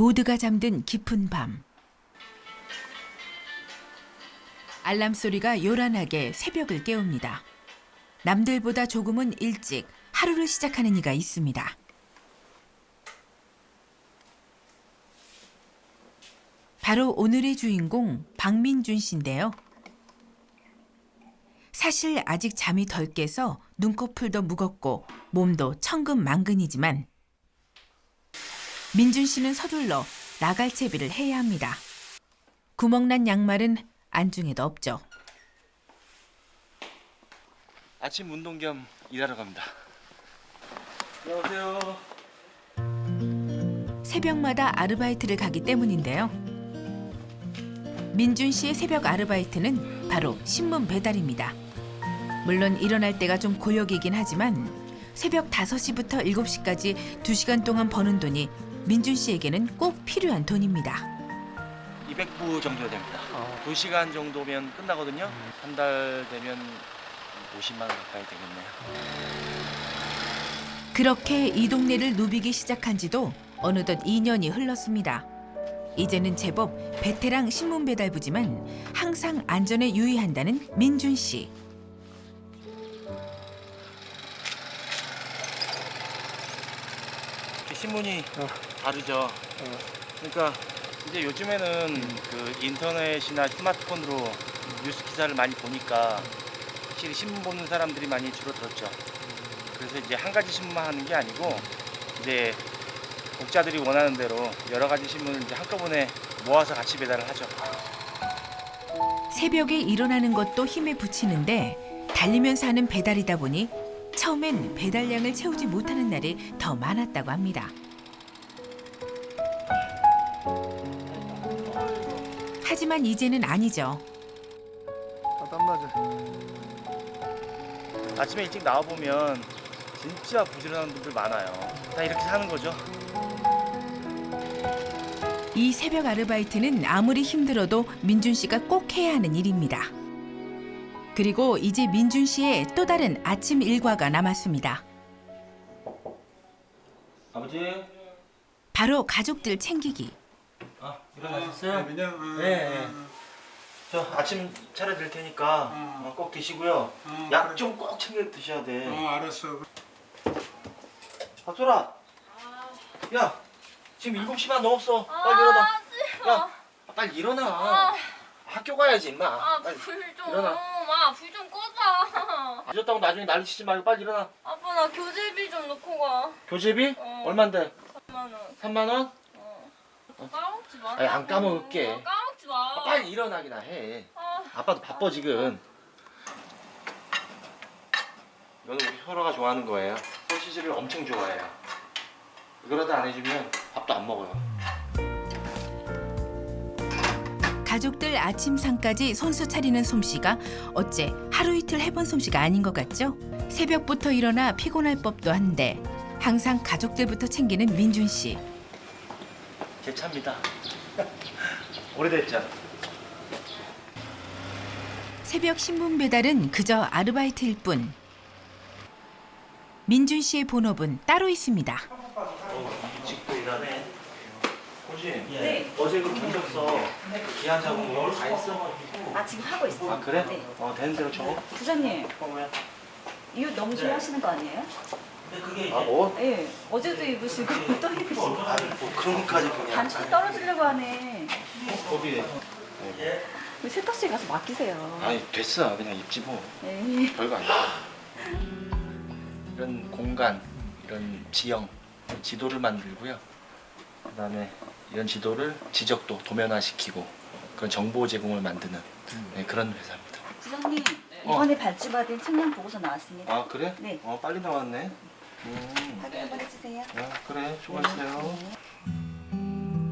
모두가 잠든 깊은 밤. 알람 소리가 요란하게 새벽을 깨웁니다. 남들보다 조금은 일찍 하루를 시작하는 이가 있습니다. 바로 오늘의 주인공 박민준 씨인데요. 사실 아직 잠이 덜 깨서 눈꺼풀도 무겁고 몸도 천근만근이지만 민준 씨는 서둘러 나갈 채비를 해야 합니다. 구멍난 양말은 안중에도 없죠. 아침 운동 겸 일하러 갑니다. 안녕하세요. 새벽마다 아르바이트를 가기 때문인데요. 민준 씨의 새벽 아르바이트는 바로 신문 배달입니다. 물론 일어날 때가 좀 고역이긴 하지만 새벽 5시부터 7시까지 2시간 동안 버는 돈이 민준 씨에게는 꼭 필요한 돈입니다. 200부 정도 됩니다. 2시간 정도면 끝나거든요. 한 달 되면 50만 원 가까이 되겠네요. 그렇게 이 동네를 누비기 시작한 지도 어느덧 2년이 흘렀습니다. 이제는 제법 베테랑 신문 배달부지만 항상 안전에 유의한다는 민준 씨. 이렇게 신문이 다르죠. 그러니까 이제 요즘에는 그 인터넷이나 스마트폰으로 뉴스 기사를 많이 보니까 확실히 신문 보는 사람들이 많이 줄어들었죠. 그래서 이제 한 가지 신문만 하는 게 아니고 이제 독자들이 원하는 대로 여러 가지 신문을 이제 한꺼번에 모아서 같이 배달을 하죠. 새벽에 일어나는 것도 힘에 부치는데 달리면서 하는 배달이다 보니 처음엔 배달량을 채우지 못하는 날이 더 많았다고 합니다. 하지만 이제는 아니죠. 땀나죠. 아침에 일찍 나와보면 진짜 부지런한 분들 많아요. 다 이렇게 사는 거죠. 이 새벽 아르바이트는 아무리 힘들어도 민준 씨가 꼭 해야 하는 일입니다. 그리고 이제 민준 씨의 또 다른 아침 일과가 남았습니다. 아버지. 바로 가족들 챙기기. 일어나셨어요? 그냥 네. 저 아침 차려드릴 테니까 꼭 드시고요. 약 좀 꼭 챙겨 드셔야 돼. 알았어. 박소라. 야, 지금 7시만 넘었어. 빨리 일어나. 야, 빨리 일어나. 학교 가야지, 임마. 빨리 불 좀. 일어나. 불 좀 꺼자. 늦었다고 나중에 난리 치지 말고 빨리 일어나. 아빠 나 교재비 좀 넣고 가. 교재비? 어. 얼만데? 3만 원. 3만 원? 까먹지 마. 아니, 안 까먹을게. 까먹지 마. 빨리 일어나기나 해. 아. 아빠도 바빠 지금. 이거는 우리 효라가 좋아하는 거예요. 소시지를 엄청 좋아해요. 이거라도 안 해주면 밥도 안 먹어요. 가족들 아침상까지 손수 차리는 솜씨가 어째 하루 이틀 해본 솜씨가 아닌 것 같죠? 새벽부터 일어나 피곤할 법도 한데 항상 가족들부터 챙기는 민준 씨. 제 차입니다. 오래됐죠? 새벽 신문 배달은 그저 아르바이트일 뿐. 민준 씨의 본업은 따로 있습니다. 직도 일하네. 호지? 네. 어제 그 견적서 기한 작업을 다 했어가지고. 아 지금 하고 있어요. 아 그래? 네. 되는 대로 적어. 부장님 뭐야? 이거 너무 좋아하시는 거 아니에요? 아 뭐? 예. 어제도 입으시고 또 입으시고 아니 뭐 그런 것까지 그냥. 반찬 떨어지려고 하네. 거기. 우리 세탁소에 가서 맡기세요. 아니 됐어 그냥 입지 뭐. 네. 별거 아니야. 이런 공간, 이런 지형, 지도를 만들고요. 그다음에 이런 지도를 지적도 도면화시키고 그런 정보 제공을 만드는 그런 회사입니다. 부장님 이번에 발주받은 청량 보고서 나왔습니다. 아 그래? 네. 빨리 나왔네. 확인 한번 해주세요. 그래 수고하세요.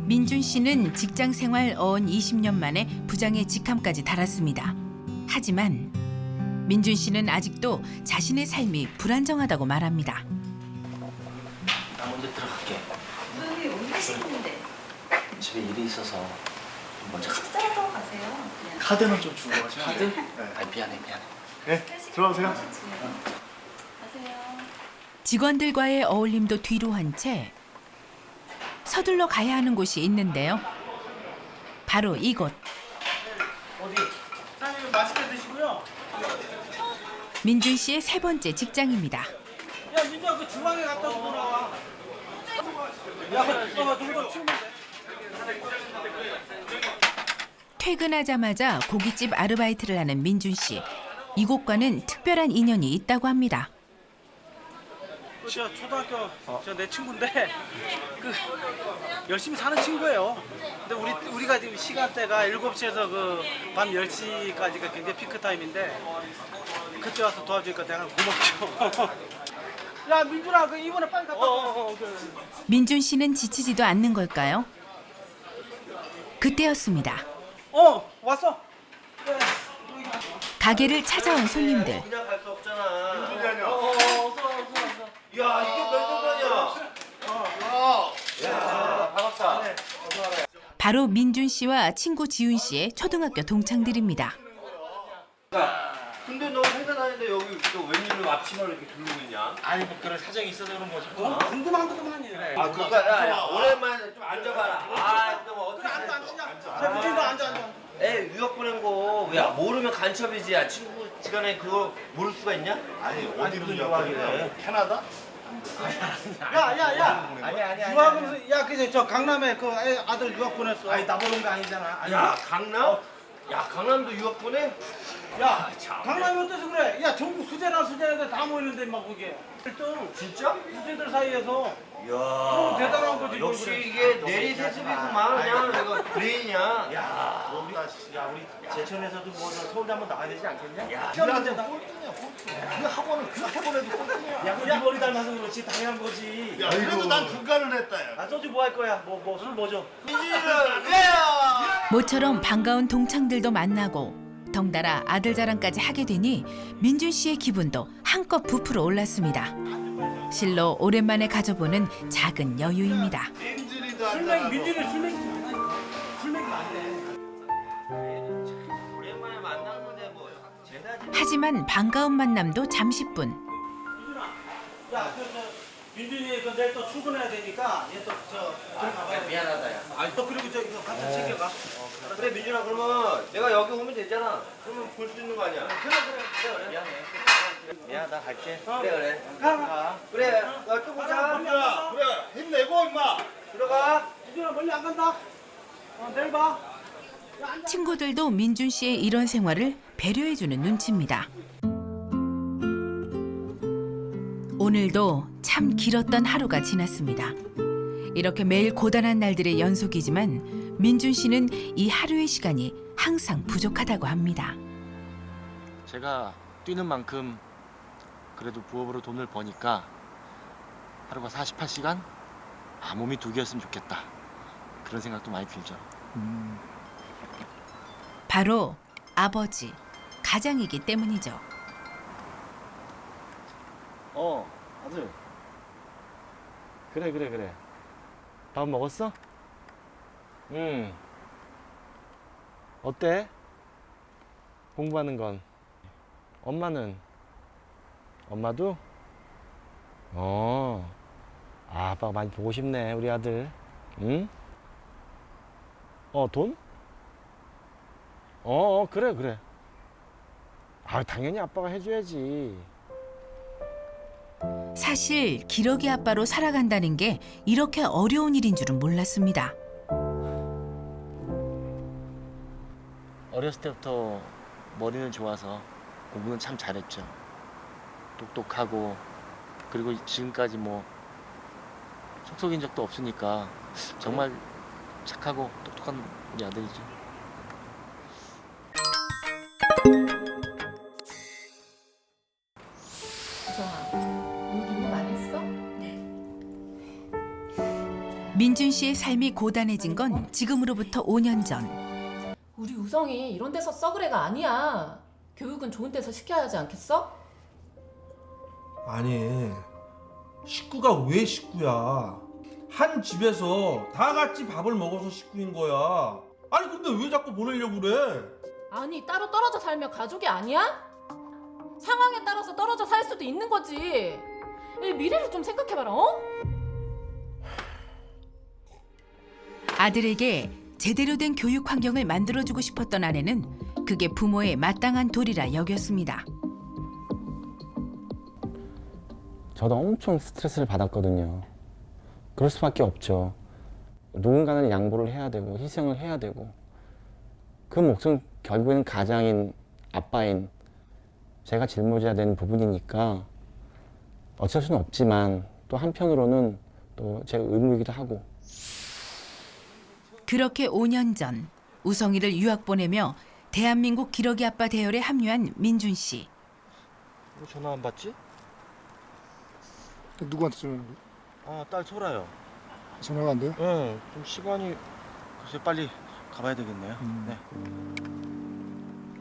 민준 씨는 직장 생활 어언 20년 만에 부장의 직함까지 달았습니다. 하지만 민준 씨는 아직도 자신의 삶이 불안정하다고 말합니다. 나 먼저 들어갈게. 부장님 어디 가시는데? 집에 일이 있어서 먼저 가. 식사하러 가세요. 그냥. 카드는 좀 주고 가세요. 카드? 아 미안해. 네. 들어가세요. 가세요. 직원들과의 어울림도 뒤로 한 채 서둘러 가야 하는 곳이 있는데요. 바로 이곳. 어디? 사장님 맛있게 드시고요. 민준 씨의 세 번째 직장입니다. 야 민주야 그 주방에 갔다 오고 나와. 야 이거 좀더 치우면 돼. 퇴근하자마자 고깃집 아르바이트를 하는 민준 씨. 이곳과는 특별한 인연이 있다고 합니다. 저 초등학교 저 내 친구인데 그 열심히 사는 친구예요. 근데 우리가 지금 시간대가 7시에서 그 밤 10시까지가 굉장히 피크 타임인데 그때 와서 도와주니까 내가 고맙죠. 야 민준아 그 이번에 빨리 갔다 와. 민준 씨는 지치지도 않는 걸까요? 그때였습니다. 왔어. 가게를 찾아온 손님들. 그냥 갈 수 없잖아. 민준이 야, 이게 몇 년만이야? 야, 반갑다. 바로 민준 씨와 친구 지훈 씨의 초등학교 동창들입니다. 근데 너 회사 다니는데 여기 또 웬일로 앞치마를 이렇게 두르고 있냐? 아니 뭐 그런 사정이 있어서 그런 거지. 궁금한 것도 많이. 아, 그거 야, 오랜만에 좀 앉아봐라. 아, 근데 뭐 어떻게 자 민준도 앉아. 에 유학 보낸 거, 야 모르면 간첩이지. 야 친구 시간에 그거 모를 수가 있냐? 아니 어디로 무슨 유학하길래? 유학이래? 캐나다? 야야야. 아니. 유학은 야 그저 저 강남에 그 아들 유학 보냈어. 아니 나 보는 거 아니잖아. 아니, 야 강남? 야 강남도 유학 보내? 야 강남이 어때서 그래? 야 전국 수재나 수재애들 다 모이는데 막 그게. 1등 진짜? 수재들 사이에서 이야. 대단한 거지, 역시 그래. 이게 내리세습이구만. 그냥 내가 브레인이야. 야 우리 제천에서도 뭐 서울대 한번 나가야 되지 않겠냐? 야, 니한테 꼴등이야 꼴등. 그 학원은 그 학원에도 꼴등이야. 야, 네 머리 닮아서 그렇지 당연한 거지. 야 그래도 난 불가는 했다 야. 아 소주 뭐 할 거야? 뭐 술 뭐죠? 민준이는 왜요? 모처럼 반가운 동창들도 만나고 덩달아 아들 자랑까지 하게 되니 민준 씨의 기분도 한껏 부풀어 올랐습니다. 실로 오랜만에 가져보는 작은 여유입니다. 민준이도 민준이 술 먹이면 안 돼. 오랜만에 만난 건데 뭐 제사지. 하지만 반가운 만남도 잠시뿐. 야, 민준이 그 내일 또 출근해야 되니까 얘 또 저 들어가봐야 돼. 미안하다 야. 아니 또 그리고 저 이거 같이 챙겨가. 그래 민준아 그러면 내가 여기 오면 되잖아. 그러면 볼 수 있는 거 아니야? 그래. 미안해. 야 나 갈게. 그래. 가. 그래. 또 보자. 야 그래 힘내고 임마. 들어가. 민준아 멀리 안 간다. 내일 봐. 친구들도 민준 씨의 이런 생활을 배려해주는 눈치입니다. 오늘도 참 길었던 하루가 지났습니다. 이렇게 매일 고단한 날들의 연속이지만 민준 씨는 이 하루의 시간이 항상 부족하다고 합니다. 제가 뛰는 만큼 그래도 부업으로 돈을 버니까 하루가 48시간? 몸이 2개였으면 좋겠다. 그런 생각도 많이 들죠. 바로 아버지, 가장이기 때문이죠. 아들. 그래. 밥 먹었어? 응. 어때? 공부하는 건? 엄마는? 엄마도? 아빠가 많이 보고 싶네, 우리 아들. 응? 돈? 그래. 당연히 아빠가 해줘야지. 사실 기러기 아빠로 살아간다는 게 이렇게 어려운 일인 줄은 몰랐습니다. 어렸을 때부터 머리는 좋아서 공부는 참 잘했죠. 똑똑하고 그리고 지금까지 뭐 속속인 적도 없으니까 정말 착하고 똑똑한 우리 아들이죠. 민준 씨의 삶이 고단해진 건 지금으로부터 5년 전. 우리 우성이 이런 데서 썩을 애가 아니야. 교육은 좋은 데서 시켜야 하지 않겠어? 아니 식구가 왜 식구야? 한 집에서 다 같이 밥을 먹어서 식구인 거야. 아니 근데 왜 자꾸 보내려고 그래? 아니 따로 떨어져 살면 가족이 아니야? 상황에 따라서 떨어져 살 수도 있는 거지. 이 미래를 좀 생각해봐라. 아들에게 제대로 된 교육 환경을 만들어주고 싶었던 아내는 그게 부모의 마땅한 도리라 여겼습니다. 저도 엄청 스트레스를 받았거든요. 그럴 수밖에 없죠. 누군가는 양보를 해야 되고 희생을 해야 되고 그 몫은 결국에는 가장인 아빠인 제가 짊어져야 되는 부분이니까 어쩔 수는 없지만 또 한편으로는 또 제 의무이기도 하고. 그렇게 5년 전 우성이를 유학 보내며 대한민국 기러기 아빠 대열에 합류한 민준 씨. 왜 전화 안 받지? 누구한테 전화하는 거야? 아, 딸 소라요. 전화가 안 돼요? 네, 좀 시간이 글쎄 빨리 가봐야 되겠네요. 네.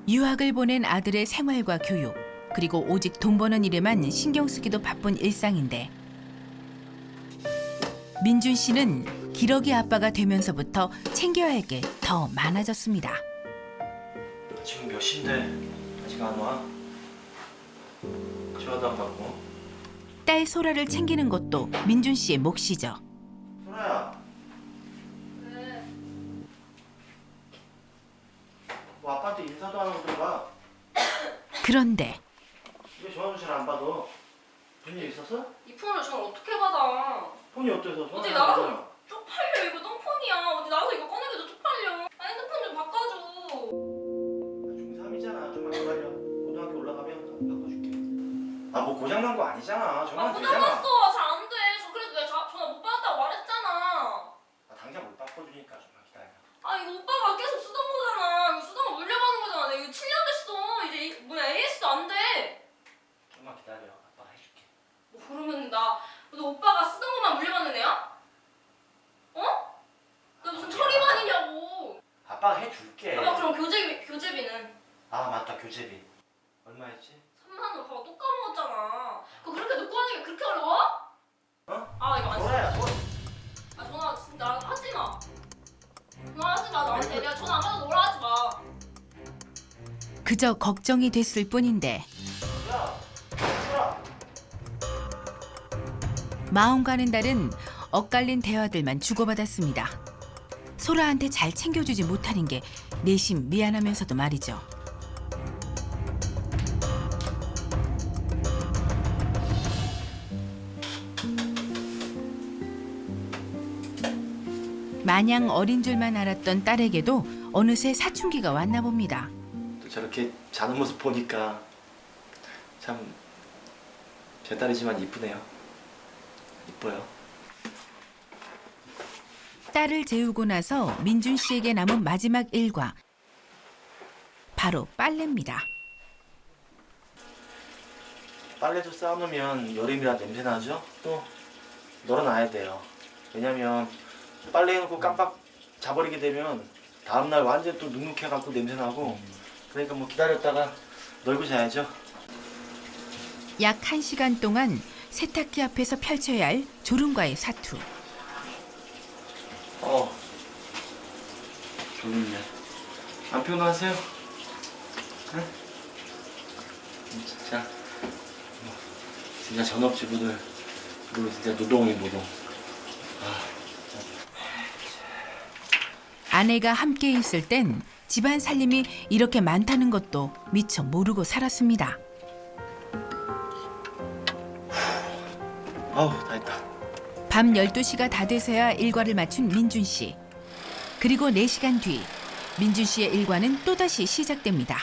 유학을 보낸 아들의 생활과 교육, 그리고 오직 돈 버는 일에만 신경 쓰기도 바쁜 일상인데 민준 씨는 기러기 아빠가 되면서부터 챙겨야 할 게 더 많아졌습니다. 지금 몇 시인데 아직 안 와? 전화도 안 받고. 딸 소라를 챙기는 것도 민준 씨의 몫이죠. 소라야. 왜? 뭐 아빠한테 인사도 안 하고 들어가. 그런데 왜 전화도 잘 안 받아? 무슨 일 있었어? 이 폰을 저걸 어떻게 받아? 폰이 어때서? 어디 나가서 쪽팔려. 이거 똥폰이야. 어디 나가서 이거 꺼내기도 쪽팔려. 아, 핸드폰 좀 바꿔줘. 중3이잖아. 좀만 기다려. 고등학교 올라가면 바꿔줄게. 아, 뭐 고장난 거 아니잖아. 전화 아, 되잖아. 고장났어. 잘 안 돼. 저 그래도 내가 전화 못 받았다고 말했잖아. 아, 당장 못 바꿔주니까 좀만 기다려. 아, 이거 오빠가 계속 쓰던 거잖아. 이거 쓰던 거 물려받은 거잖아. 내가 이거 7년 됐어. 이제 뭐야 AS도 안 돼. 좀만 기다려. 아빠가 해줄게. 뭐 그러면 너 오빠가 쓰던 것만 물려받는 애야? 어? 너 무슨 처리반이냐고. 아빠가 해줄게. 아빠 그럼 교재비는 아, 맞다. 교재비. 얼마였지? 3만 원. 봐봐 또 까먹었잖아. 그거 그렇게 놓고 하는 게 그렇게 어려워? 어? 아 이거 안 소라야, 소라. 아 전화 진짜 나랑 하지 마. 전화하지 마 나한테. 내가 전화 안 받아도 뭐라 하지 마. 그저 걱정이 됐을 뿐인데 야, 소라. 마음 가는 달은 엇갈린 대화들만 주고받았습니다. 소라한테 잘 챙겨주지 못하는 게 내심 미안하면서도 말이죠. 마냥 어린 줄만 알았던 딸에게도 어느새 사춘기가 왔나 봅니다. 또 저렇게 자는 모습 보니까 참 제 딸이지만 이쁘네요. 이뻐요. 딸을 재우고 나서 민준 씨에게 남은 마지막 일과 바로 빨래입니다. 빨래도 쌓아놓으면 여름이라 냄새 나죠? 또 널어놔야 돼요. 왜냐면 빨래 해놓고 깜빡 자버리게 되면 다음날 완전 또 눅눅해갖고 냄새 나고 그러니까 뭐 기다렸다가 널고 자야죠. 약 1시간 동안 세탁기 앞에서 펼쳐야 할 졸음과의 사투. 졸립네. 안 피곤하세요? 응? 진짜 전업주부들 그리고 진짜 노동이 노동. 아내가 함께 있을 땐 집안 살림이 이렇게 많다는 것도 미처 모르고 살았습니다. 아우 다 했다. 밤 12시가 다 돼서야 일과를 마친 민준 씨. 그리고 4시간 뒤 민준 씨의 일과는 또다시 시작됩니다.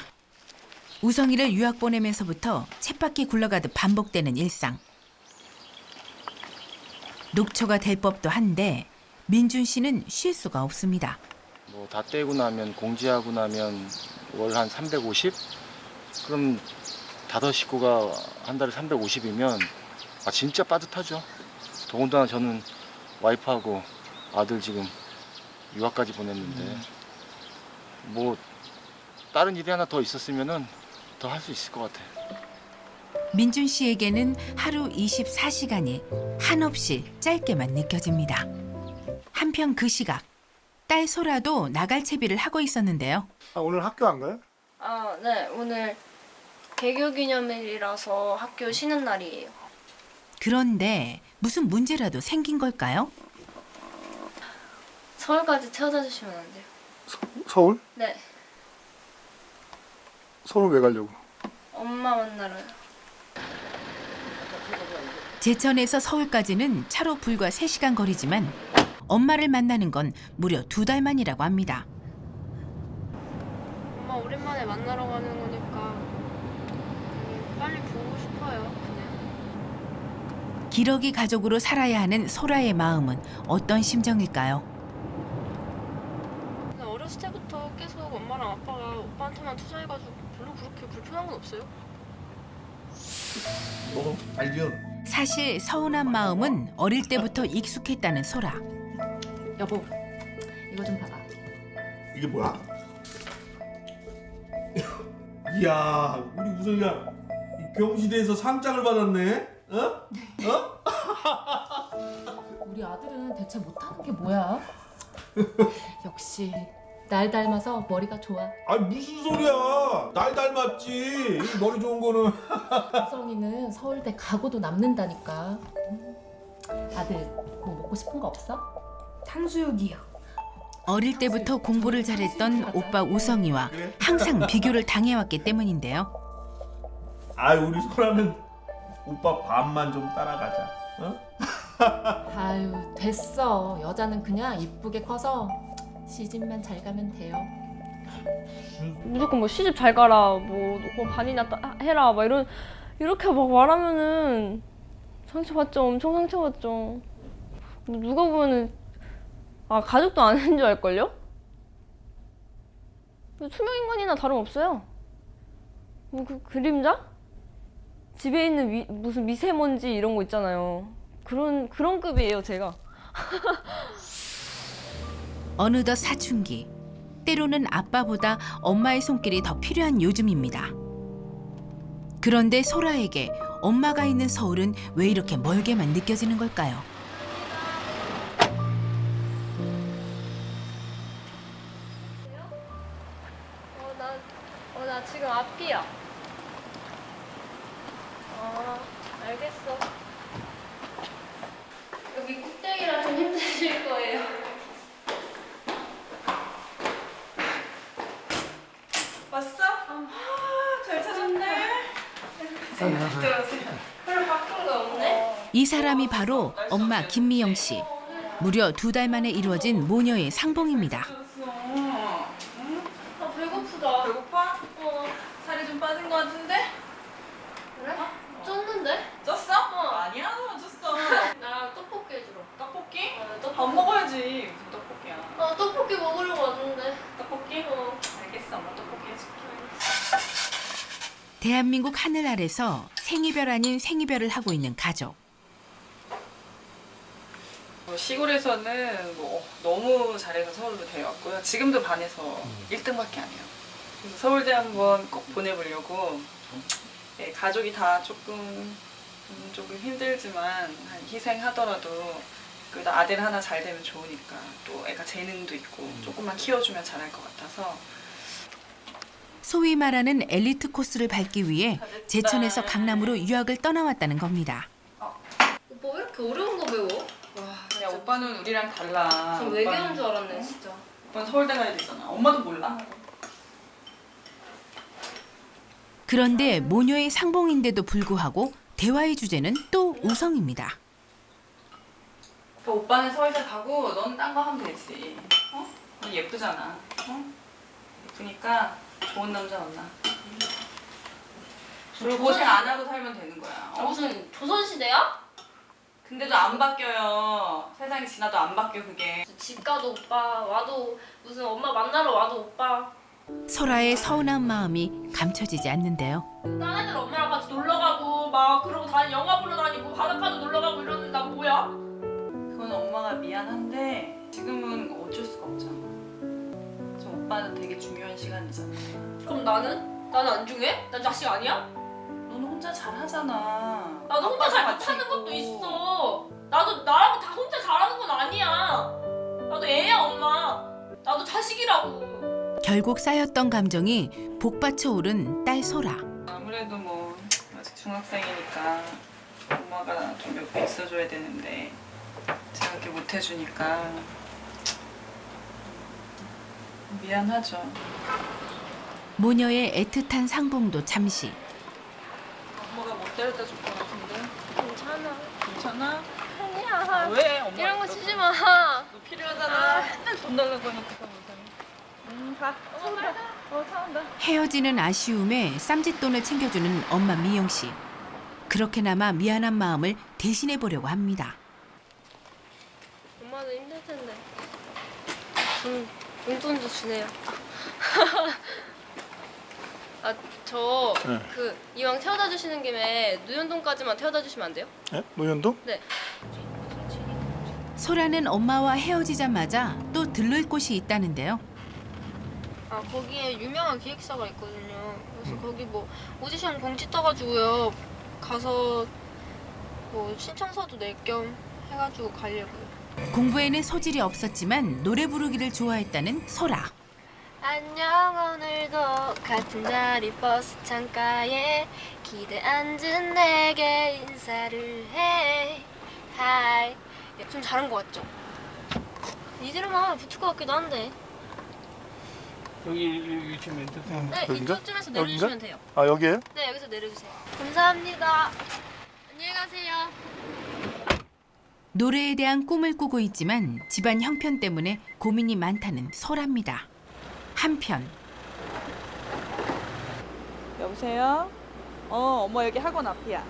우성이를 유학 보내면서부터 쳇바퀴 굴러가듯 반복되는 일상. 녹초가 될 법도 한데 민준 씨는 쉴 수가 없습니다. 뭐 다 떼고 나면 공지하고 나면 월 한 350? 그럼 5 식구가 한 달에 350이면 진짜 빠듯하죠. 더군다나 저는 와이프하고 아들 지금 유학까지 보냈는데 뭐 다른 일이 하나 더 있었으면은 더 할 수 있을 것 같아요. 민준 씨에게는 하루 24시간이 한없이 짧게만 느껴집니다. 한편 그 시각 딸 소라도 나갈 채비를 하고 있었는데요. 아, 오늘 학교 안 가요? 아, 네. 오늘 개교 기념일이라서 학교 쉬는 날이에요. 그런데 무슨 문제라도 생긴 걸까요? 서울까지 태워다 주시면 안 돼요? 서울? 네. 서울 왜 가려고? 엄마 만나러요. 제천에서 서울까지는 차로 불과 3시간 거리지만 엄마를 만나는 건 무려 2달 만이라고 합니다. 엄마 오랜만에 만나러 가는 거니까 빨리 보고 싶어요. 그냥. 기러기 가족으로 살아야 하는 소라의 마음은 어떤 심정일까요? 근데 어렸을 때부터 계속 엄마랑 아빠가 오빠한테만 투자해가지고 별로 그렇게 불편한 건 없어요. 발견. 사실 서운한 마음은 어릴 때부터 익숙했다는 소라. 여보, 이거 좀 봐봐. 이게 뭐야? 이야, 우리 우성이가 이 경시대에서 상장을 받았네. 어? 어? 우리 아들은 대체 못하는 게 뭐야? 역시 날 닮아서 머리가 좋아. 아니 무슨 소리야? 날 닮았지. 이 머리 좋은 거는. 우성이는 서울대 가고도 남는다니까. 아들, 뭐 먹고 싶은 거 없어? 탕수육이요. 어릴 때부터 공부를 잘했던 오빠 우성이와 항상 비교를 당해왔기 때문인데요. 아이 우리 소라는 오빠 반만 좀 따라가자. 어? 아유, 됐어. 여자는 그냥 이쁘게 커서 시집만 잘 가면 돼요. 무조건 뭐 시집 잘 가라, 뭐 반이나 해라, 막 이렇게 막 말하면은 상처받죠. 엄청 상처받죠. 누가 보면은 가족도 아닌 줄 알걸요? 투명인간이나 다름없어요. 뭐 그 그림자? 집에 있는 무슨 미세먼지 이런 거 있잖아요. 그런 급이에요, 제가. 어느덧 사춘기. 때로는 아빠보다 엄마의 손길이 더 필요한 요즘입니다. 그런데 소라에게 엄마가 있는 서울은 왜 이렇게 멀게만 느껴지는 걸까요? 나 지금 앞이야. 알겠어. 여기 꼭대기라 좀 힘드실 거예요. 왔어? 잘 찾았네. 들어오세요. 별로 바꾼 거 없네? 이 사람이 바로 엄마 김미영 씨. 무려 2달 만에 이루어진 모녀의 상봉입니다. 배고프다. 배고파? 살이 좀 빠진 거 같은데? 그래? 쪘는데? 쪘어? 아니야, 안 쪘어. 나 떡볶이 해주러. 떡볶이? 떡볶이. 밥 먹어야지. 무슨 떡볶이야? 떡볶이 먹으려고 왔는데. 떡볶이? 알겠어, 엄마 떡볶이 해줄게. 대한민국 하늘 아래서 생이별 아닌 생이별을 하고 있는 가족. 시골에서는 너무 잘해서 서울로 데려왔고요. 지금도 반에서 1등밖에 안 해요. 그래서 서울대 한번 꼭 보내보려고. 네, 가족이 다 조금 힘들지만 희생하더라도 그래도 아들 하나 잘 되면 좋으니까 또 애가 재능도 있고 조금만 키워주면 잘할 것 같아서. 소위 말하는 엘리트 코스를 밟기 위해 제천에서 강남으로 유학을 떠나왔다는 겁니다. 오빠 왜 이렇게 어려운 거 배워? 야, 오빠는 우리랑 달라. 전 외계어인 줄 알았네, 진짜. 오빠는 서울대 가야 되잖아. 엄마도 몰라? 그런데 모녀의 상봉인데도 불구하고 대화의 주제는 또 우성입니다. 오빠는 서울대 가고 넌 딴 거 하면 되지. 어? 넌 예쁘잖아. 어? 예쁘니까 좋은 남자 만나. 고생 안 하고 살면 되는 거야. 무슨 조선시대야? 근데도 안 바뀌어요. 세상이 지나도 안 바뀌어 그게. 집 가도 오빠, 와도 무슨 엄마 만나러 와도 오빠. 소라의 서운한 마음이 감춰지지 않는데요. 딴 애들 엄마랑 같이 놀러 가고 막 그러고 영화 보러 다니고 바닷가도 놀러 가고 이러는데 난 뭐야? 그건 엄마가 미안한데 지금은 어쩔 수가 없잖아. 지금 오빠는 되게 중요한 시간이잖아. 그럼 나는? 나는 안 중요해? 난 자식 아니야? 너는 혼자 잘하잖아. 나도 혼자 잘 못하는 것도 있어. 나도 나라고 다 혼자 잘하는 건 아니야. 나도 애야 엄마. 나도 자식이라고. 결국 쌓였던 감정이 복받쳐 오른 딸 소라. 아무래도 뭐 아직 중학생이니까 엄마가 좀 옆에 있어줘야 되는데 제가 그렇게 못 해주니까 미안하죠. 모녀의 애틋한 상봉도 잠시. 엄마가 못 데려다 줄 것 같은데. 괜찮아. 괜찮아? 아니야. 왜? 엄마 이런 거 주지 마. 너 필요하잖아. 맨날 돈 달라고 하니까 못하네. 가. 차온다. 헤어지는 아쉬움에 쌈짓돈을 챙겨주는 엄마 미영 씨. 그렇게나마 미안한 마음을 대신해 보려고 합니다. 엄마도 힘들 텐데. 용돈 좀 주네요. 아, 저 네. 이왕 태워다 주시는 김에 노현동까지만 태워다 주시면 안 돼요? 예? 노현동? 네. 소라는 엄마와 헤어지자마자 또 들를 곳이 있다는데요. 아, 거기에 유명한 기획사가 있거든요. 그래서 거기 뭐 오디션 공지 떠가지고요. 가서 뭐 신청서도 낼 겸 해가지고 가려고요. 공부에는 소질이 없었지만 노래 부르기를 좋아했다는 소라. 안녕, 오늘도 같은 자리 버스 창가에 기대 앉은 내게 인사를 해. 하이. 좀 잘한 것 같죠? 이대로만 하면 붙을 것 같기도 한데. 여기 지금 멘트. 네, 여긴가? 이쪽쯤에서 내려주시면 여긴가? 돼요. 아 여기에요? 네, 여기서 내려주세요. 감사합니다. 안녕히 가세요. 노래에 대한 꿈을 꾸고 있지만 집안 형편 때문에 고민이 많다는 소라입니다. 한편 여보세요? 엄마 여기 학원 앞이야.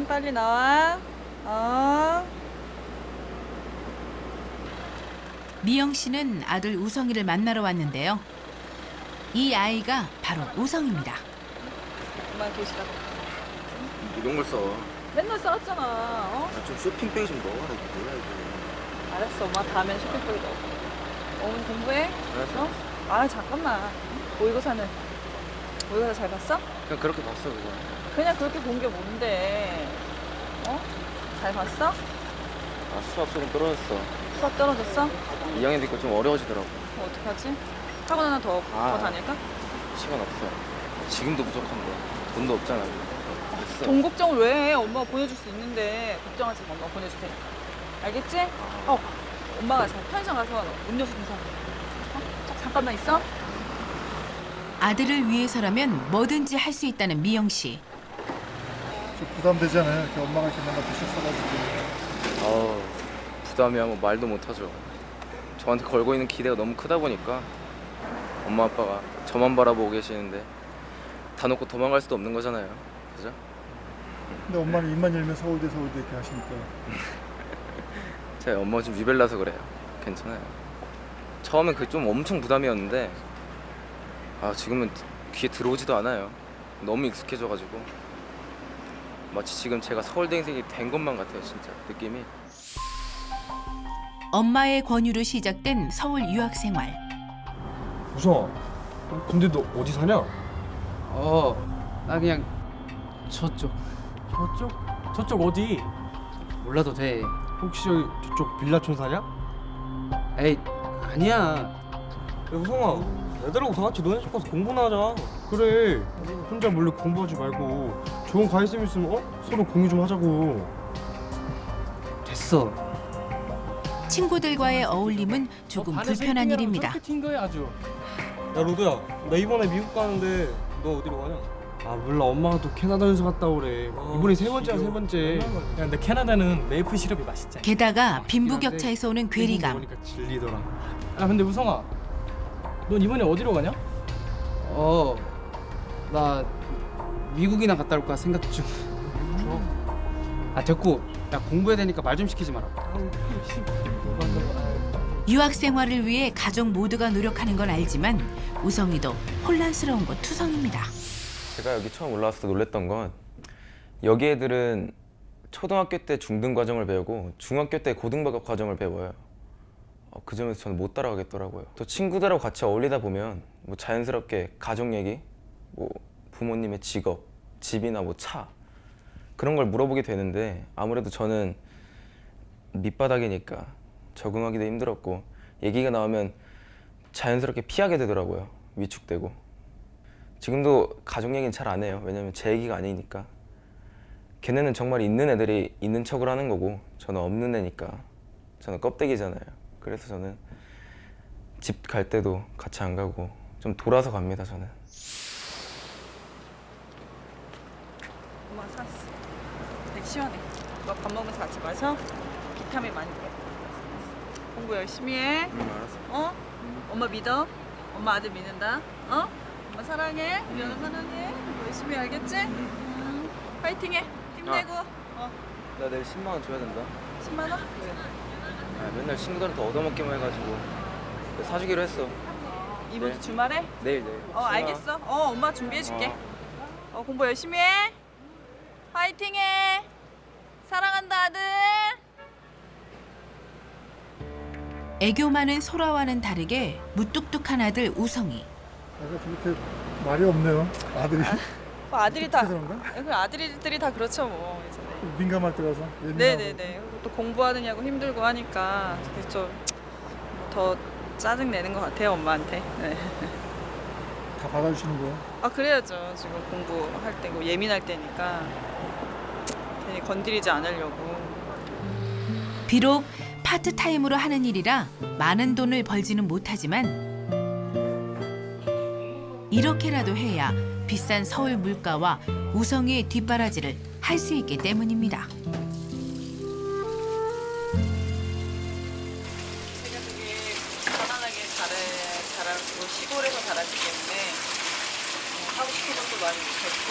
빨리 나와. 미영 씨는 아들 우성이를 만나러 왔는데요. 이 아이가 바로 우성입니다. 엄마 교실하고. 이런 걸 써. 맨날 싸웠잖아. 좀 쇼핑백에 좀 넣어라. 이거 뭐야 이거. 알았어, 엄마 다음엔 쇼핑백에 넣어. 어머니 공부해? 알았어. 아 잠깐만. 모의고사는 모의고사 잘 봤어? 그냥 그렇게 봤어 그거. 그냥 그렇게 본 게 뭔데? 잘 봤어? 아 수학 조금 떨어졌어. 수학 떨어졌어? 2학년 되니까 좀 어려워지더라고. 어떡하지? 학원 하나 더 다닐까? 시간 없어. 지금도 부족한데 돈도 없잖아. 됐어. 돈 걱정을 왜 해? 엄마가 보내줄 수 있는데 걱정하지 마. 엄마가 보내줄 테니까. 알겠지? 엄마가 잘 편의점 가서 음료수 좀 사. 잠깐만 있어. 아들을 위해서라면 뭐든지 할 수 있다는 미영 씨. 좀 부담되잖아요. 이렇게 엄마가 이렇게 맨날 부식 써가지고. 부담이야 뭐 말도 못하죠. 저한테 걸고 있는 기대가 너무 크다 보니까 엄마 아빠가 저만 바라보고 계시는데 다 놓고 도망갈 수도 없는 거잖아요. 그죠? 근데 엄마는 입만 열면 서울대 이렇게 하시니까. 제 엄마가 좀 유별나서 그래요. 괜찮아요. 처음엔 그게 좀 엄청 부담이었는데 지금은 귀에 들어오지도 않아요. 너무 익숙해져가지고 마치 지금 제가 서울대 인생이 된 것만 같아요. 진짜 느낌이. 엄마의 권유로 시작된 서울 유학 생활. 우성아, 근데 너 어디 사냐? 나 그냥 저쪽. 저쪽 어디? 몰라도 돼. 혹시 여기 저쪽 빌라촌 사냐? 에이, 아니야. 야, 우성아, 애들하고 다 같이 너네 집 가서 공부나 하자. 그래, 혼자 몰래 공부하지 말고 좋은 관심 있으면 서로 공유 좀 하자고. 됐어. 친구들과의 어울림은 조금 불편한 일입니다. 저렇게 튄 거야 아주. 야 로드야, 나 이번에 미국 가는데 너 어디로 가냐? 아 몰라, 엄마가 또 캐나다 연수 갔다 오래. 이번이 세 번째야, 세 번째. 야, 근데 캐나다는 메이플 시럽이 맛있잖아. 게다가 빈부격차에서 오는 괴리감. 보니까 질리더라. 야, 근데 우성아, 넌 이번에 어디로 가냐? 나 미국이나 갔다 올까 생각 중. 됐고. 야, 공부해야 되니까 말 좀 시키지 마라. 유학 생활을 위해 가족 모두가 노력하는 건 알지만 우성이도 혼란스러운 것 투성입니다. 제가 여기 처음 올라왔을 때 놀랬던 건 여기 애들은 초등학교 때 중등 과정을 배우고 중학교 때 고등 과정을 배워요. 그 점에서 저는 못 따라가겠더라고요. 또 친구들하고 같이 어울리다 보면 뭐 자연스럽게 가족 얘기, 뭐 부모님의 직업, 집이나 뭐 차 그런 걸 물어보게 되는데 아무래도 저는 밑바닥이니까 적응하기도 힘들었고 얘기가 나오면 자연스럽게 피하게 되더라고요. 위축되고. 지금도 가족 얘기는 잘 안 해요. 왜냐면 제 얘기가 아니니까. 걔네는 정말 있는 애들이 있는 척을 하는 거고 저는 없는 애니까 저는 껍데기잖아요. 그래서 저는 집 갈 때도 같이 안 가고 좀 돌아서 갑니다 저는. 엄마 샀어. 되게 시원해. 너 밥 먹으면서 같이 마셔. 비타민 많이 돼. 공부 열심히 해. 알았어. 어? 엄마 믿어. 엄마 아들 믿는다. 어? 엄마 사랑해. 우리 연우 사랑해. 열심히 알겠지? 파이팅해. 힘내고. 나 내일 10만 원 줘야 된다. 10만 원? 아, 맨날 친구들한테 얻어먹기만 해가지고 사주기로 했어. 이번 주 주말에? 내일. 알겠어. 엄마 준비해줄게. 공부 열심히 해. 파이팅해. 사랑한다 아들. 애교 많은 소라와는 다르게 무뚝뚝한 아들 우성이. 저렇게 말이 없네요. 아들이. 아들이 다. 그런가? 아들들이 다 그렇죠 뭐. 이제는. 민감할 때라서. 네네네. 그리고 또 공부하느냐고 힘들고 하니까 좀 더 짜증 내는 것 같아요 엄마한테. 네. 다 받아주시는 거예요? 그래야죠. 지금 공부할 때고 예민할 때니까 괜히 건드리지 않으려고. 비록 파트타임으로 하는 일이라 많은 돈을 벌지는 못하지만 이렇게라도 해야 비싼 서울 물가와 우성이의 뒷바라지를 할 수 있기 때문입니다. 제가 되게 가난하게 자라고 시골에서 자랐기 때문에 하고 싶은 것도 많이 못했고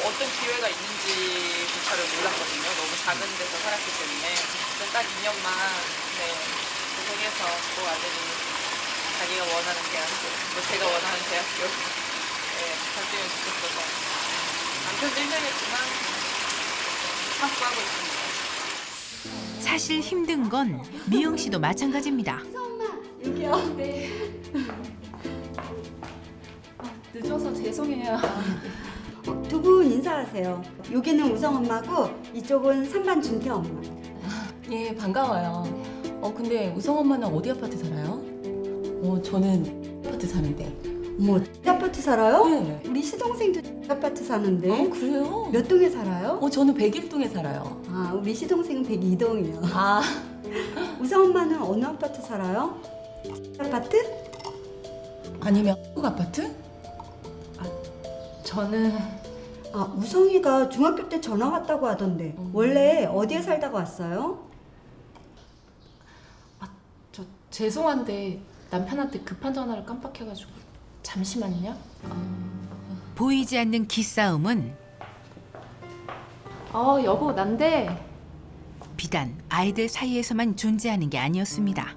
어떤 기회가 있는지조차를 몰랐거든요. 너무 작은 데서 살았기 때문에 딱 2년만 고생해서 꼭 아들이 자기가 원하는 대학교, 제가 원하는 대학교 갔으면 좋겠어서 남편도 힘들겠지만 참고 하고 있습니다. 사실 힘든 건 미영 씨도 마찬가지입니다. 여기요. 네. 늦어서 죄송해요. 두 분 인사하세요. 여기는 우성 엄마고 이쪽은 3반 준태 엄마. 예, 반가워요. 근데 우성 엄마는 어디 아파트 살아요? 저는 아파트 사는데. 어머, 아파트 살아요? 네. 우리 시동생도 아파트 사는데. 그래요? 몇 동에 살아요? 저는 101동에 살아요. 우리 시동생은 102동이요. 아, 우성 엄마는 어느 아파트 살아요? 아파트? 아니면 한국 아파트? 저는 우성이가 중학교 때 전화 왔다고 하던데 원래 어디에 살다가 왔어요? 저 죄송한데 남편한테 급한 전화를 깜빡해가지고 잠시만요. 보이지 않는 기싸움은 여보 난데. 비단 아이들 사이에서만 존재하는 게 아니었습니다.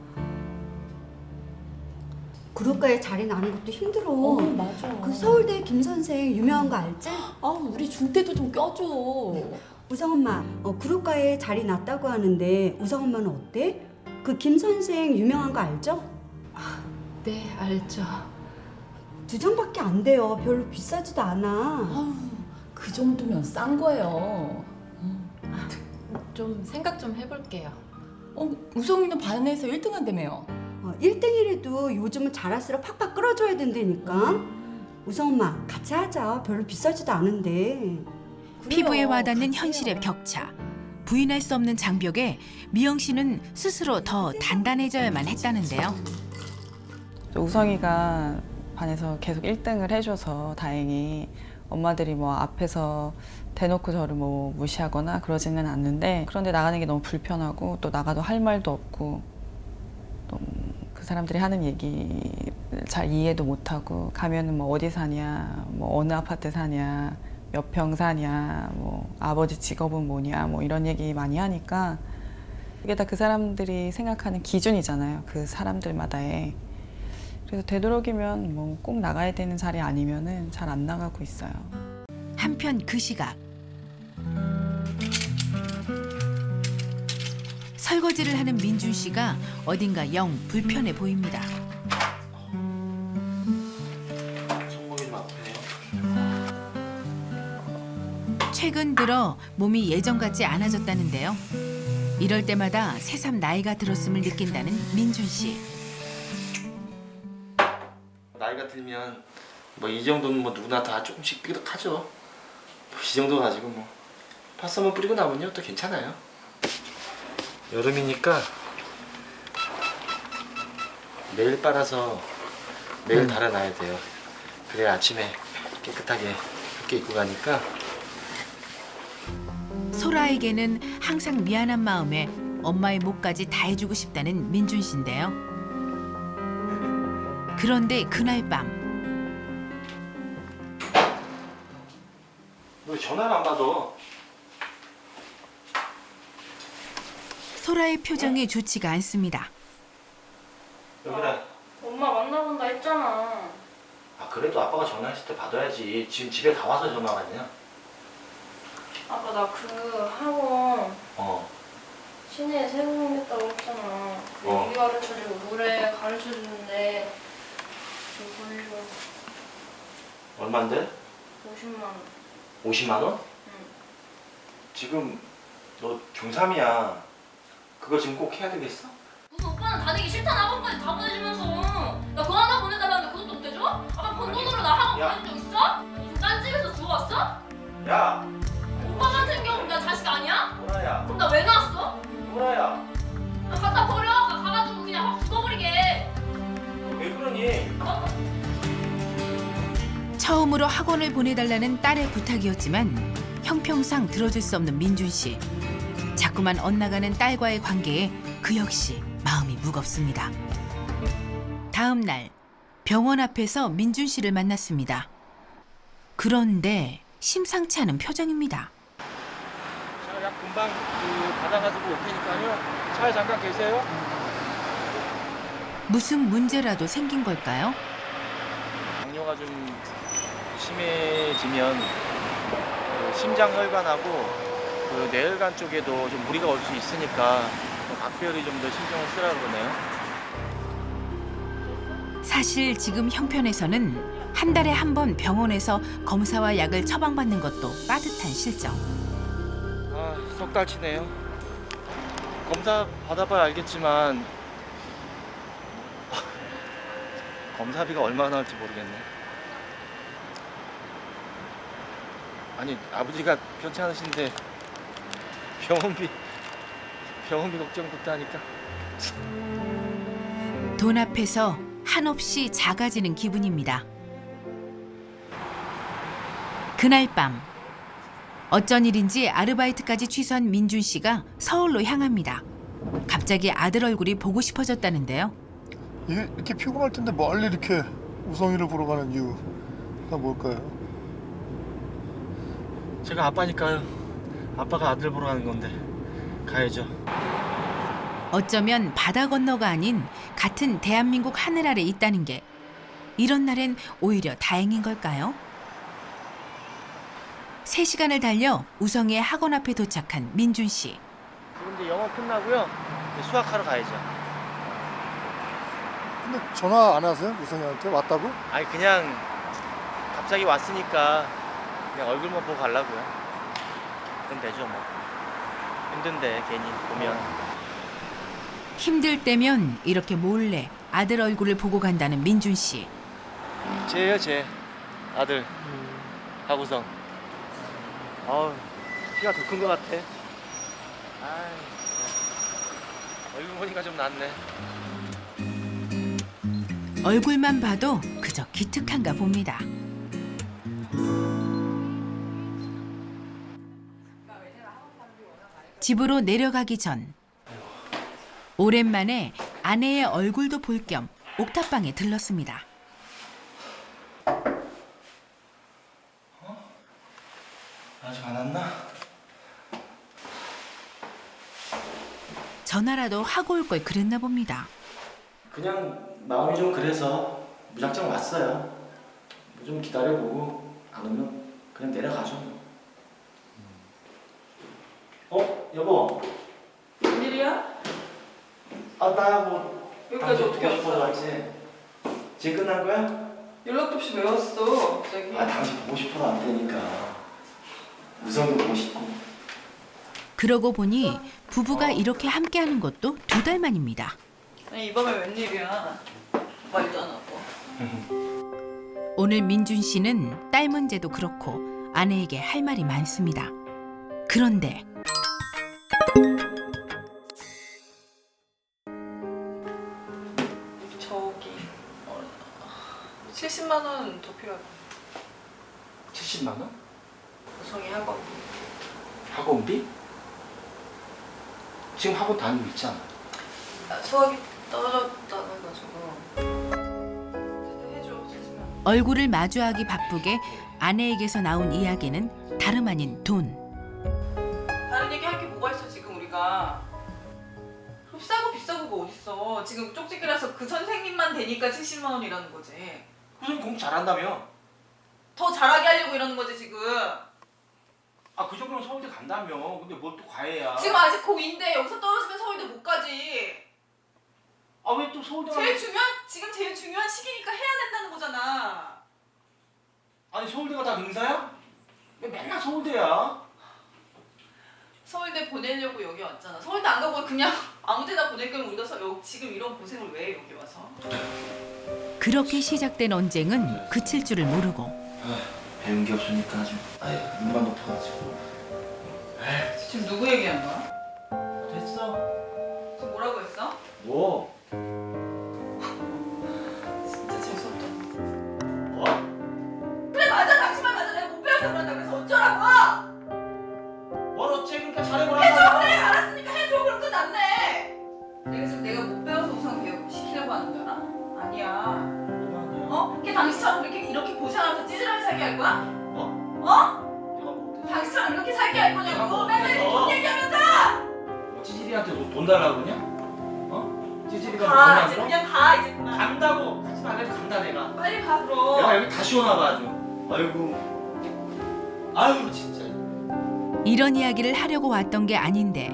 그룹가에 자리 나는 것도 힘들어. 맞아. 그 서울대 김 선생 유명한 거 알지? 우리 중대도 좀 껴줘. 우성 엄마, 그룹가에 자리 났다고 하는데 우성 엄마는 어때? 그 김 선생 유명한 거 알죠? 네, 알죠. 2장밖에 안 돼요. 별로 비싸지도 않아. 그 정도면 싼 거예요. 좀 생각 좀 해볼게요. 우성이는 반에서 1등 한다며요. 1등이라도 요즘은 잘할수록 팍팍 끌어줘야 된다니까. 우성 엄마, 같이 하자. 별로 비싸지도 않은데. 피부에 와닿는 현실의 격차. 부인할 수 없는 장벽에 미영 씨는 스스로 더 단단해져야만 했다는데요. 우성이가 반에서 계속 1등을 해줘서 다행히 엄마들이 앞에서 대놓고 저를 무시하거나 그러지는 않는데, 그런데 나가는 게 너무 불편하고 또 나가도 할 말도 없고 또 그 사람들이 하는 얘기를 잘 이해도 못하고 가면은 어디 사냐, 어느 아파트 사냐, 몇 평 사냐, 아버지 직업은 뭐냐, 이런 얘기 많이 하니까 그게 다 그 사람들이 생각하는 기준이잖아요. 그 사람들마다의. 그래서 되도록이면 꼭 나가야 되는 자리 아니면은 잘 안 나가고 있어요. 한편 그 시각 설거지를 하는 민준 씨가 어딘가 영 불편해 보입니다. 손목이 좀 아프네요. 최근 들어 몸이 예전 같지 않아졌다는데요. 이럴 때마다 새삼 나이가 들었음을 느낀다는 민준 씨. 나이가 들면 이 정도는 누구나 다 조금씩 삐그덕하죠. 이 정도 가지고 파스 한번 뿌리고 나면요 또 괜찮아요. 여름이니까 매일 빨아서 매일 달아놔야 돼요. 그래야 아침에 깨끗하게 그렇게 입고 가니까. 소라에게는 항상 미안한 마음에 엄마의 목까지 다 해주고 싶다는 민준 씨인데요. 그런데 그날 밤 왜 전화를 안 받아? 소라의 표정이 좋지가 않습니다. 여보라. 엄마 만나본다 했잖아. 아 그래도 아빠가 전화했을 때 받아야지. 지금 집에 다 와서 전화 왔냐? 아빠 나 그 학원 어. 시내에 새로 생겼다고 했잖아. 그 연기 가르쳐주고 노래 가르쳐주는데 좀 보내줘. 얼만데? 50만 원. 50만 원? 응. 지금 너 중3이야. 그거 지금 꼭 해야 되겠어? 무슨 오빠는 다니기 싫다는 학원까지 다 보내주면서 나 그거 하나 보내달라는데 그것도 못 해줘? 아빠 번 돈으로 나 학원 야. 보낸 적 있어? 무슨 딴 집에서 주워왔어? 야! 오빠 같은 경우는 나 자식 아니야? 보라야. 그럼 나 왜 나왔어? 보라야. 나 갖다 버려. 가가지고 그냥 확 죽어버리게. 너 왜 그러니? 처음으로 학원을 보내달라는 딸의 부탁이었지만 형평상 들어줄 수 없는 민준 씨. 자꾸만 엇나가는 딸과의 관계에 그 역시 마음이 무겁습니다. 다음 날 병원 앞에서 민준 씨를 만났습니다. 그런데 심상치 않은 표정입니다. 제가 약 금방 받아가지고 올 테니까요. 차에 잠깐 계세요. 무슨 문제라도 생긴 걸까요? 당뇨가 좀 심해지면 그 심장 혈관하고 그 뇌혈관 쪽에도 좀 무리가 올 수 있으니까 각별히 좀 더 신경을 쓰라 그러네요. 사실 지금 형편에서는 한 달에 한 번 병원에서 검사와 약을 처방받는 것도 빠듯한 실정. 아, 석 달치네요. 검사 받아봐야 알겠지만 검사비가 얼마나 나올지 모르겠네. 아니, 아버지가 괜찮으신데 병원비 걱정부터 하니까. 돈 앞에서 한없이 작아지는 기분입니다. 그날 밤 어쩐 일인지 아르바이트까지 취소한 민준 씨가 서울로 향합니다. 갑자기 아들 얼굴이 보고 싶어졌다는데요. 이렇게 피곤할 텐데 멀리 이렇게 우성이를 보러 가는 이유가 뭘까요? 제가 아빠니까요. 아빠가 아들 보러 가는 건데 가야죠. 어쩌면 바다 건너가 아닌 같은 대한민국 하늘 아래 있다는 게 이런 날엔 오히려 다행인 걸까요? 3시간을 달려 우성이의 학원 앞에 도착한 민준 씨. 지금 이제 영어 끝나고요. 이제 수학하러 가야죠. 근데 전화 안 하세요? 우성이한테 왔다고? 아니 그냥 갑자기 왔으니까 그냥 얼굴만 보고 가려고요. 그럼 되죠 뭐. 힘든데 괜히 보면. 힘들 때면 이렇게 몰래 아들 얼굴을 보고 간다는 민준 씨. 쟤예요 쟤. 아들. 하구성. 아우 키가 더 큰 것 같아. 아이 진짜. 얼굴 보니까 좀 낫네. 얼굴만 봐도 그저 기특한가 봅니다. 집으로 내려가기 전 오랜만에 아내의 얼굴도 볼 겸 옥탑방에 들렀습니다. 아직 안 왔나? 전화라도 하고 올 걸 그랬나 봅니다. 그냥 마음이 좀 그래서 무작정 왔어요. 좀 기다려보고 안 오면 그냥 내려가죠. 여보. 웬일이야? 아 나 뭐 여기까지 어떻게 왔어? 왔지? 지금 끝난 거야? 연락도 없이 왜 왔어 갑자기? 아 당신 보고 싶어서 왔다니까. 우성도 보고 싶고. 그러고 보니 부부가 이렇게 함께하는 것도 2달 만입니다. 아니 이 밤에 웬일이야? 말도 안 하고. 오늘 민준 씨는 딸 문제도 그렇고 아내에게 할 말이 많습니다. 그런데 저 70만 원 더 필요하다. 70만 원? 우성이 학원. 학원비? 지금 학원 다니고 있잖아. 수학이 떨어졌다 해가지고. 해줘 70만 원. 얼굴을 마주하기 바쁘게 아내에게서 나온 이야기는 다름 아닌 돈. 다른 얘기 할 게 뭐가 있어 지금 우리가. 싸고 비싸고가 어딨어. 지금 쪽집게라서 그 선생님만 되니까 70만 원이라는 거지. 선생님 공부 잘한다며? 더 잘하게 하려고 이러는 거지 지금. 아 그 정도면 서울대 간다며. 근데 뭘 또 과외야? 지금 아직 고2인데 여기서 떨어지면 서울대 못 가지. 아 왜 또 서울대 지금 제일 중요한 시기니까 해야 된다는 거잖아. 아니 서울대가 다 능사야? 왜 맨날 서울대야? 서울대 보내려고 여기 왔잖아. 서울대 안 가고 그냥 아무 데나 보낼 거면 우리가 지금 이런 고생을 왜 해 여기 와서. 그렇게 시작된 언쟁은 그칠 줄을 모르고 배운 게 없으니까 아주 눈만 높아가지고. 지금 누구 얘기하는 거야? 됐어. 지금 뭐라고 했어? 뭐? 진짜 재수없다. 뭐? 그래 맞아 당신만 맞아. 내가 못 배워서 그런다. 그래서 어쩌라고? 뭘 어째 그러니까 잘해보라고. 해줘 그래 알았으니까 해줘. 그럼 끝났네. 내가 지금 내가 못 배워서 우선 배우고 시키려고 하는 줄 알아? 아니야. 어? 걔 당신처럼 이렇게 고생하면서 찌질하게 살게 할 거야? 어? 당신처럼 이렇게 살게 할 거냐고. 맨날 이렇게 돈 얘기하면서. 찌질이한테 돈 달라고 그냐? 어? 찌질이가 가 이제 그냥 가 이제 그만. 간다고. 가지 말래도 간다 내가. 빨리 가 그럼. 내가 여기 다시 오나 봐 아주. 아이고. 아유 진짜. 이런 이야기를 하려고 왔던 게 아닌데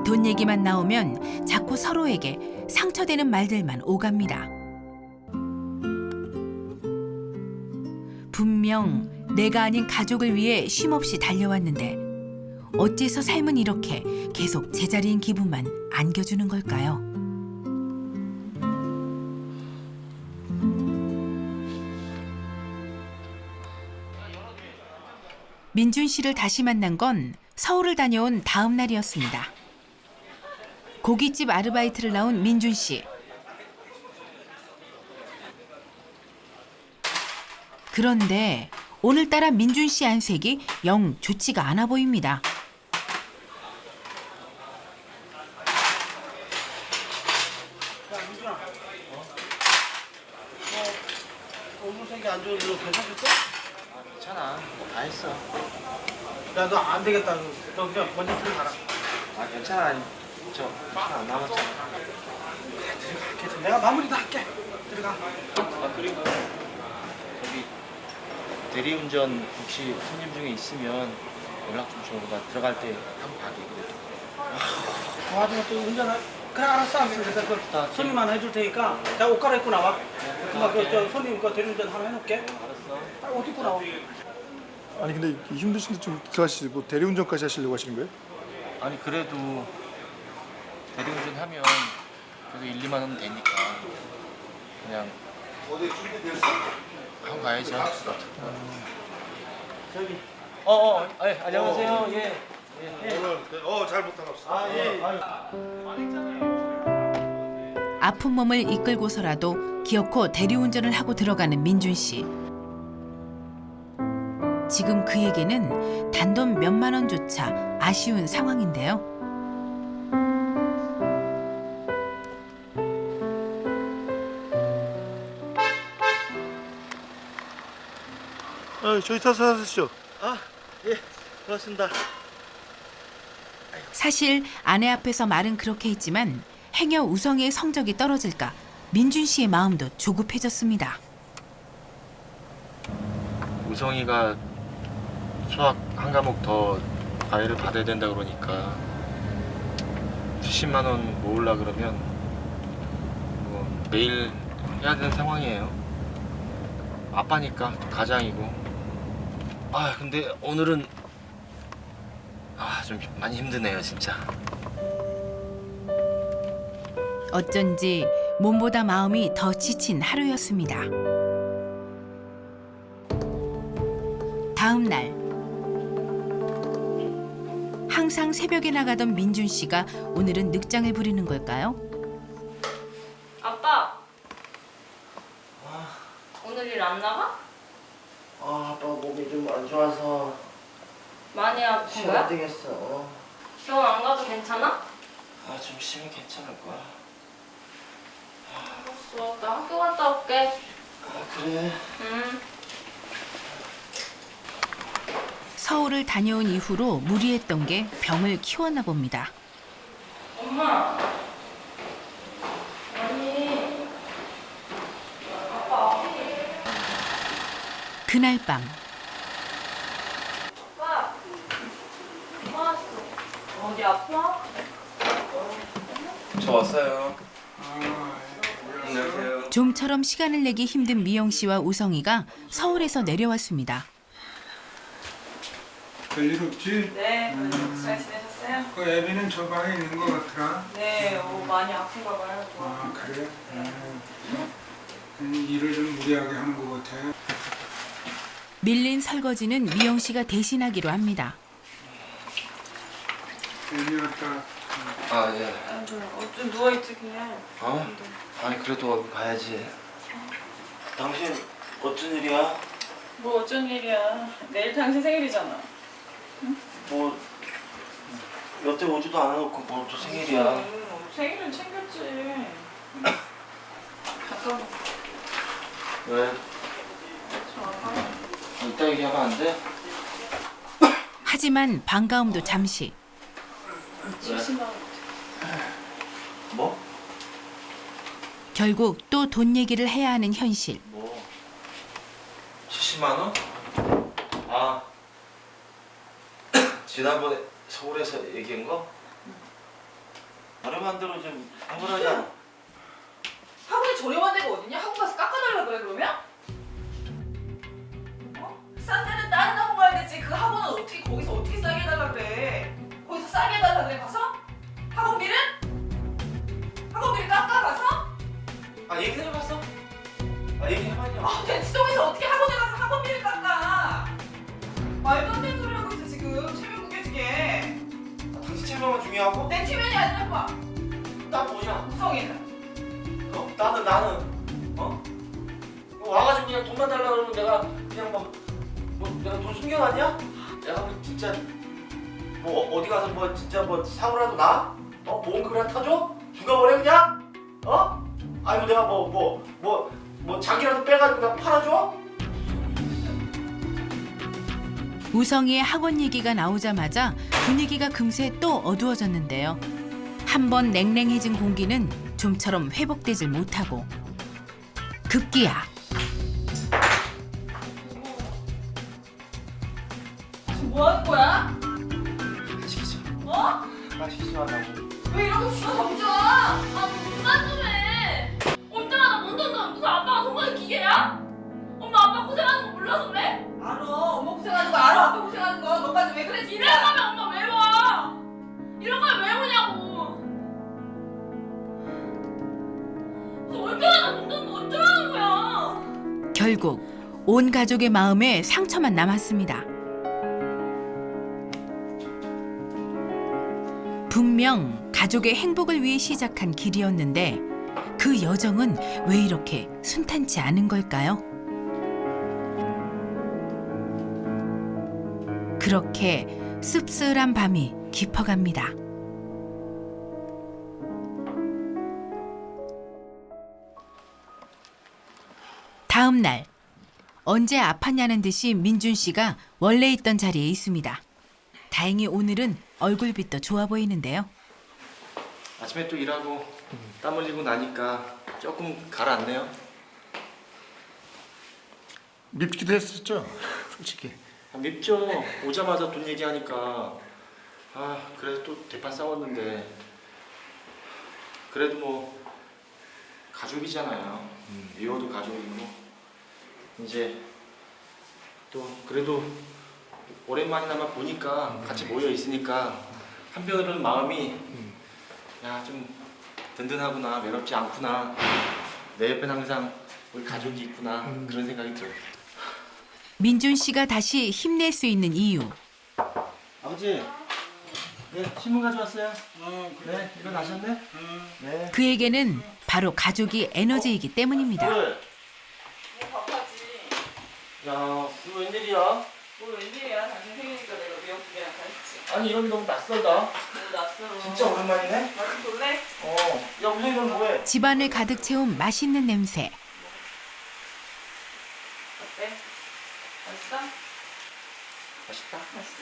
돈 얘기만 나오면 자꾸 서로에게 상처되는 말들만 오갑니다. 분명 내가 아닌 가족을 위해 쉼없이 달려왔는데 어째서 삶은 이렇게 계속 제자리인 기분만 안겨주는 걸까요? 민준 씨를 다시 만난 건 서울을 다녀온 다음 날이었습니다. 고깃집 아르바이트를 나온 민준 씨. 그런데 오늘따라 민준 씨 안색이 영 좋지가 않아 보입니다. 얼굴색이 안 좋은데 괜찮겠어? 괜찮아. 다 했어. 야 너 안 되겠다. 너 그냥 먼저 들어가라. 아 괜찮아. 안 남았잖아. 내가 마무리 다 할게. 들어가. 아 그리고 저기 대리운전 혹시 손님 중에 있으면 연락 좀 줘. 나 들어갈 때 한번 가게 그래도. 도와주면 또 운전할. 그래 알았어. 그래서 그 손님 하나 해줄 테니까 내가 옷 갈아입고 나와. 그니까 저 손님 그 대리운전 하나 해놓을게. 알았어. 딱 옷 입고 나와. 아니 근데 이 힘드신데 좀 들어가시지. 뭐 대리운전까지 하시려고 하시는 거예요? 아니 그래도 대리운전 하면 그래도 1, 2만 원 되니까 그냥 하고 가야죠. 저기. 안녕하세요. 예. 잘 부탁합니다. 아 예. 아픈 몸을 이끌고서라도 기어코 대리운전을 하고 들어가는 민준 씨. 지금 그에게는 단돈 몇만 원조차 아쉬운 상황인데요. 저희 타서 하시죠. 아 예. 고맙습니다. 사실 아내 앞에서 말은 그렇게 했지만 행여 우성이의 성적이 떨어질까 민준 씨의 마음도 조급해졌습니다. 우성이가 수학 한 과목 더 과외를 받아야 된다 그러니까 70만 원 모으려 그러면 뭐 매일 해야 되는 상황이에요. 아빠니까 또 가장이고. 아 근데 오늘은 좀 많이 힘드네요 진짜. 어쩐지 몸보다 마음이 더 지친 하루였습니다. 다음 날 항상 새벽에 나가던 민준 씨가 오늘은 늑장을 부리는 걸까요? 아빠. 오늘 일 안 나가? 아, 아빠 몸이 좀 안 좋아서 많이 아픈 쉬어야 거야? 되겠어. 병원 안 가도 괜찮아? 아, 좀 쉬면 괜찮을 거야. 알았어. 나 학교 갔다 올게. 아, 그래. 응. 서울을 다녀온 이후로 무리했던 게 병을 키웠나 봅니다. 엄마. 아니. 아빠 아프지? 그날 밤 아빠. 뭐 왔어? 어디 아파? 저 왔어요. 안녕하세요. 좀처럼 시간을 내기 힘든 미영 씨와 우성이가 서울에서 내려왔습니다. 별일 없지? 네, 잘 지내셨어요? 그 애비는 저 방에 있는 것 같더라. 네, 많이 아픈가 봐요. 아 그래? 일을 좀 무리하게 하는 것 같아. 밀린 설거지는 미영 씨가 대신하기로 합니다. 애비 왔다. 아, 예. 좀 누워있지 그냥. 아니, 그래도 어디 가야지. 당신 어쩐 일이야? 뭐 어쩐 일이야. 내일 당신 생일이잖아. 뭐 여태 오지도 않아놓고 뭐 또 생일이야. 생일은 챙겼지. 잠깐만. 왜? 잠깐만. 이따 얘기하면 안 돼? 하지만 반가움도 잠시. 70만 원. 뭐? 결국 또 돈 얘기를 해야 하는 현실. 뭐? 70만 원? 아, 지난번에 서울에서 얘기한 거? 말해만 대로 좀 해보라자. 학원에 저렴한 데가 어딨냐? 학원 가서 깎아달라 그래 그러면? 싼 데는 다른 학원 가야 되지. 그 학원은 어떻게 거기서 어떻게 싸게 해달라 그래? 거기서 싸게 해달라 그래 가서? 학원비를? 학원비를 깎아 가서? 아, 얘기는 해봤어? 아, 얘기해봤냐? 대치동에서 어떻게 학원에 가서 학원비를 깎아? 말도 안 되는 소리 하고 있어 지금. 체면 구겨지게. 당신 체면만 중요하고? 내 체면이 아니라 봐. 나 뭐냐? 우성이는. 나는 와가지고 그냥 돈만 달라 그러면 내가 그냥 내가 돈 숨겨놨냐? 내가 뭐 진짜 뭐 어디 가서 뭐 진짜 뭐 사고라도 나? 보험금이라도 타줘? 죽어버려 그냥? 아니면 내가 뭐 장기라도 빼가지고 내가 팔아줘? 우성이의 학원 얘기가 나오자마자 분위기가 금세 또 어두워졌는데요. 한 번 냉랭해진 공기는 좀처럼 회복되질 못하고 급기야 지금 뭐 하는 거야? 시키지 어? 마. 시키지 말라고. 왜 이러고 집어 던져? 그만 좀 해. 올 때마다 못 던져. 무슨 아빠가 돈 버는 기계야? 엄마 아빠 고생하는 거 몰라서 그래? 알아. 엄마 고생하는 거 알아. 아빠 고생하는 거. 너까지 왜 그래 진짜? 이럴 거면 엄마 왜 와? 이런 걸 왜 오냐고. 올 때마다 돈 던져 어쩌라는 거야? 결국 온 가족의 마음에 상처만 남았습니다. 분명 가족의 행복을 위해 시작한 길이었는데 그 여정은 왜 이렇게 순탄치 않은 걸까요? 그렇게 씁쓸한 밤이 깊어갑니다. 다음 날 언제 아팠냐는 듯이 민준 씨가 원래 있던 자리에 있습니다. 다행히 오늘은 얼굴빛도 좋아 보이는데요. 아침에 또 일하고 땀 흘리고 나니까 조금 가라앉네요. 밉기도 했었죠, 솔직히. 밉죠. 오자마자 돈 얘기하니까 그래도 또 대판 싸웠는데 그래도 뭐 가족이잖아요. 미워도 가족이고 이제 또 그래도 오랜만이나마 보니까 같이 모여 있으니까 한편으로는 마음이 야 좀 든든하구나, 외롭지 않구나, 내 옆엔 항상 우리 가족이 있구나 그런 생각이 들어요. 민준 씨가 다시 힘낼 수 있는 이유. 아버지, 네 신문 가져왔어요. 네 일어나셨네? 네. 그에게는 바로 가족이 에너지이기 때문입니다. 그래. 밥 같이 야, 이거 웬일이야? 뭐 웬일이야? 당신 생일이니까 내가 미역국이랑 다 했지. 아니 이런 게 너무 낯설다. 너무 낯설어. 진짜 오랜만이네. 맛좀 볼래? 야 우선이는 뭐해? 집안을 가득 채운 맛있는 냄새. 어때? 맛있어? 맛있다. 맛있어.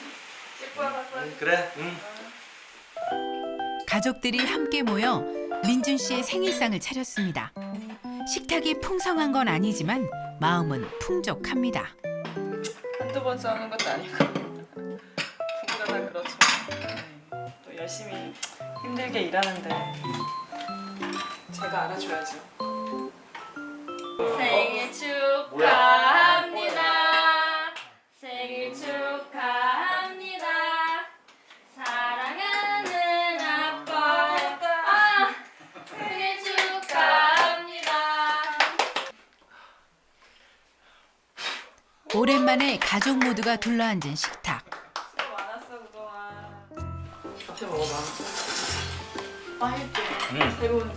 찌뿌야 갖고 와줄게. 그래. 응. 가족들이 함께 모여 민준 씨의 생일상을 차렸습니다. 식탁이 풍성한 건 아니지만 마음은 풍족합니다. 한두 번 싸우는 것도 아니고 부부가 다 그렇죠. 또 열심히 힘들게 일하는데 제가 알아줘야죠. 생일 축하합니다. 생일 축하합니다. 사랑하는 아빠. 생일 축하합니다. 오랜만에 가족 모두가 둘러앉은 식탁. 수고 많았어 그동안. 앞에 먹어봐. 맛있게. 새로운.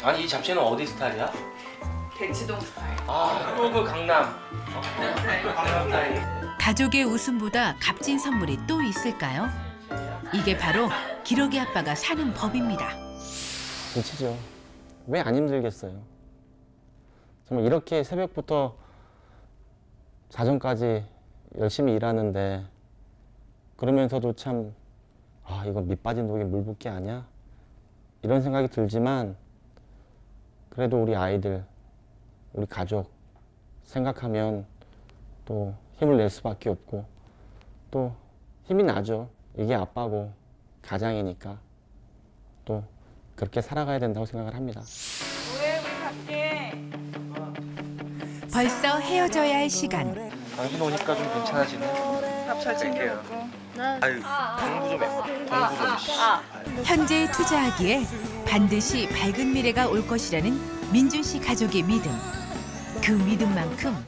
아니 이 잡채는 어디 스타일이야? 대치동 스타일. 그 강남. 강남 스타일. 가족의 웃음보다 값진 선물이 또 있을까요? 이게 바로 기러기 아빠가 사는 법입니다. 눈치죠. 왜 안 힘들겠어요? 정말 이렇게 새벽부터 자정까지 열심히 일하는데 그러면서도 참 이건 밑 빠진 독에 물 붓기 아니야? 이런 생각이 들지만 그래도 우리 아이들, 우리 가족 생각하면 또 힘을 낼 수밖에 없고 또 힘이 나죠. 이게 아빠고 가장이니까 또 그렇게 살아가야 된다고 생각을 합니다. 뭐해 우리 갈게. 벌써 헤어져야 할 시간. 당신 오니까 좀 괜찮아지네. 밥 잘 챙겨 먹고. 아유 공부 좀 해. 공부 좀. 현재에 투자하기에 반드시 밝은 미래가 올 것이라는 민준 씨 가족의 믿음. 그 믿음만큼